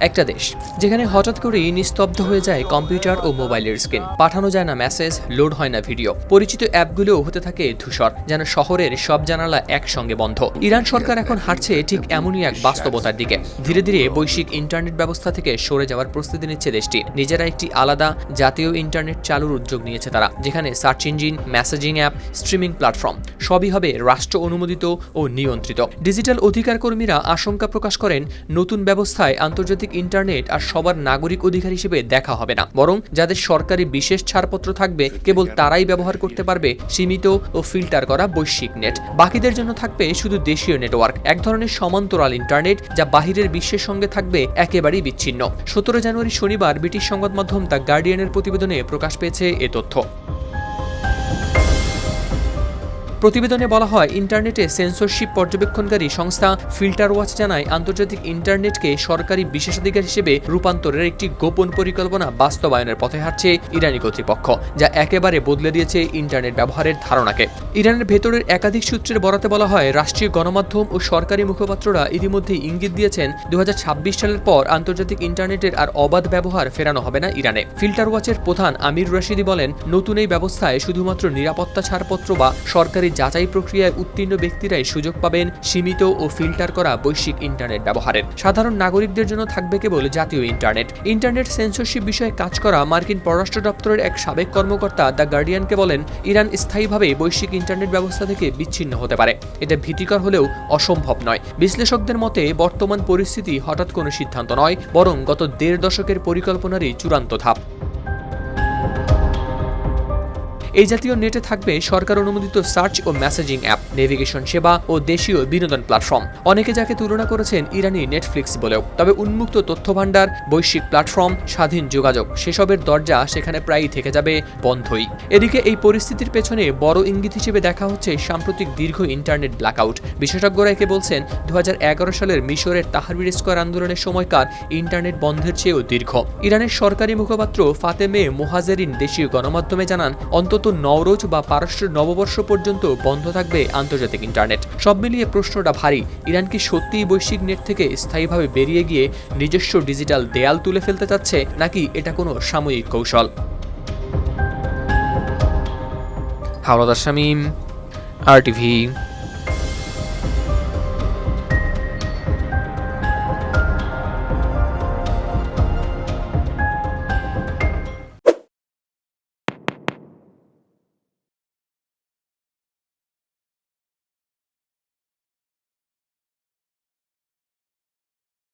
একটা দেশ যেখানে হঠাৎ করেই নিস্তব্ধ হয়ে যায় কম্পিউটার ও মোবাইলের স্ক্রিন, পাঠানো যায় না মেসেজ, লোড হয় না ভিডিও, পরিচিত অ্যাপগুলোও হতে থাকে ধূসর, যেন শহরের সব জানালা একসঙ্গে বন্ধ। ইরান সরকার এখন হাঁটছে ঠিক এমনই এক বাস্তবতার দিকে। ধীরে ধীরে বৈশ্বিক ইন্টারনেট ব্যবস্থা থেকে সরে যাওয়ার প্রস্তুতি নিচ্ছে দেশটি। নিজেরা একটি আলাদা জাতীয় ইন্টারনেট চালুর উদ্যোগ নিয়েছে তারা, যেখানে search engine, messaging app, streaming platform সবই হবে রাষ্ট্র অনুমোদিত ও নিয়ন্ত্রিত। ডিজিটাল অধিকার কর্মীরা আশঙ্কা প্রকাশ করেন, নতুন ব্যবস্থায় আন্তর্জাতিক ইন্টারনেট আর সবার নাগরিক অধিকার হিসেবে দেখা হবে না, বরং যাদের সরকারি বিশেষ ছাড়পত্র থাকবে কেবল তারাই ব্যবহার করতে পারবে সীমিত ও ফিল্টার করা বৈশ্বিক নেট। বাকিদের জন্য থাকবে শুধু দেশীয় নেটওয়ার্ক, এক ধরনের সমান্তরাল ইন্টারনেট যা বাহিরের বিশ্বের সঙ্গে থাকবে একেবারেই বিচ্ছিন্ন। 17 জানুয়ারি শনিবার ব্রিটিশ সংবাদ মাধ্যম দ্য গার্ডিয়ানের প্রতিবেদনে প্রকাশ পেয়েছে এ তথ্য। প্রতিবেদনে বলা হয়, ইন্টারনেটে সেন্সরশিপ পর্যবেক্ষণকারী সংস্থা ফিল্টার ওয়াচ জানায়, আন্তর্জাতিক ইন্টারনেটকে সরকারি বিশেষাধিকার হিসেবে রূপান্তরের একটি গোপন পরিকল্পনা বাস্তবায়নের পথে হাঁটছে ইরানি কর্তৃপক্ষ, যা একেবারে বদলে দিয়েছে ইন্টারনেট ব্যবহারের ধারণাকে। ইরানের ভেতরের একাধিক সূত্রের বরাতে বলা হয়, রাষ্ট্রীয় গণমাধ্যম ও সরকারি মুখপাত্ররা ইতিমধ্যে ইঙ্গিত দিয়েছেন 2026 সালের পর আন্তর্জাতিক ইন্টারনেটের আর অবাধ ব্যবহার ফেরানো হবে না ইরানে। ফিল্টার ওয়াচের প্রধান আমির রশিদি বলেন, নতুন এই ব্যবস্থায় শুধুমাত্র নিরাপত্তা ছাড়পত্র বা সরকারি যাচাই প্রক্রিয়ায় উত্তীর্ণ ব্যক্তিরাই সুযোগ পাবেন সীমিত ও ফিল্টার করা বৈশ্বিক ইন্টারনেট ব্যবহারের। সাধারণ নাগরিকদের জন্য থাকবে কেবল জাতীয় ইন্টারনেট। ইন্টারনেট সেন্সরশিপ বিষয়ে কাজ করা মার্কিন পররাষ্ট্র দপ্তরের এক সাবেক কর্মকর্তা দ্য গার্ডিয়ানকে বলেন, ইরান স্থায়ীভাবে বৈশ্বিক ইন্টারনেট ব্যবস্থা থেকে বিচ্ছিন্ন হতে পারে। এটা ভীতিকর হলেও অসম্ভব নয়। বিশ্লেষকদের মতে বর্তমান পরিস্থিতি হঠাৎ কোনো সিদ্ধান্ত নয়, বরং গত 1.5 দশকের পরিকল্পনারই চূড়ান্ত ধাপ। এই জাতীয় নেটে থাকবে সরকার অনুমোদিত সার্চ ও মেসেজিং অ্যাপ, নেভিগেশন সেবা ও দেশীয় বিনোদন প্ল্যাটফর্ম, অনেকে যাকে তুলনা করেছেন ইরানি নেটফ্লিক্স বলেও। তবে উন্মুক্ত তথ্য ভাণ্ডার, বৈশ্বিক প্ল্যাটফর্ম, স্বাধীন যোগাযোগ সেসবের দরজা সেখানে প্রায়ই থেকে যাবে বন্ধই। এদিকে এই পরিস্থিতির পেছনে বড় ইঙ্গিত হিসেবে দেখা হচ্ছে সাম্প্রতিক দীর্ঘ ইন্টারনেট ব্ল্যাকআউট। বিশেষজ্ঞরা একে বলছেন 2011 সালের মিশরের তাহরির স্কয়ার আন্দোলনের সময়কার ইন্টারনেট বন্ধের চেয়েও দীর্ঘ। ইরানের সরকারি মুখপাত্র ফাতেমে মোহাজেরিন দেশীয় গণমাধ্যমে জানান, অন্তত নওরোজ বা পারস্য নববর্ষ পর্যন্ত বন্ধ থাকবে আন্তর্জাতিক ইন্টারনেট। সব মিলিয়ে প্রশ্নটা ভারী, ইরান কি সত্যিই বৈশ্বিক নেট থেকে স্থায়ীভাবে বেরিয়ে গিয়ে নিজস্ব ডিজিটাল দেয়াল তুলে ফেলতে চাচ্ছে, নাকি এটা কোনো সাময়িক কৌশল? হাওলাদার শামীম, RTV।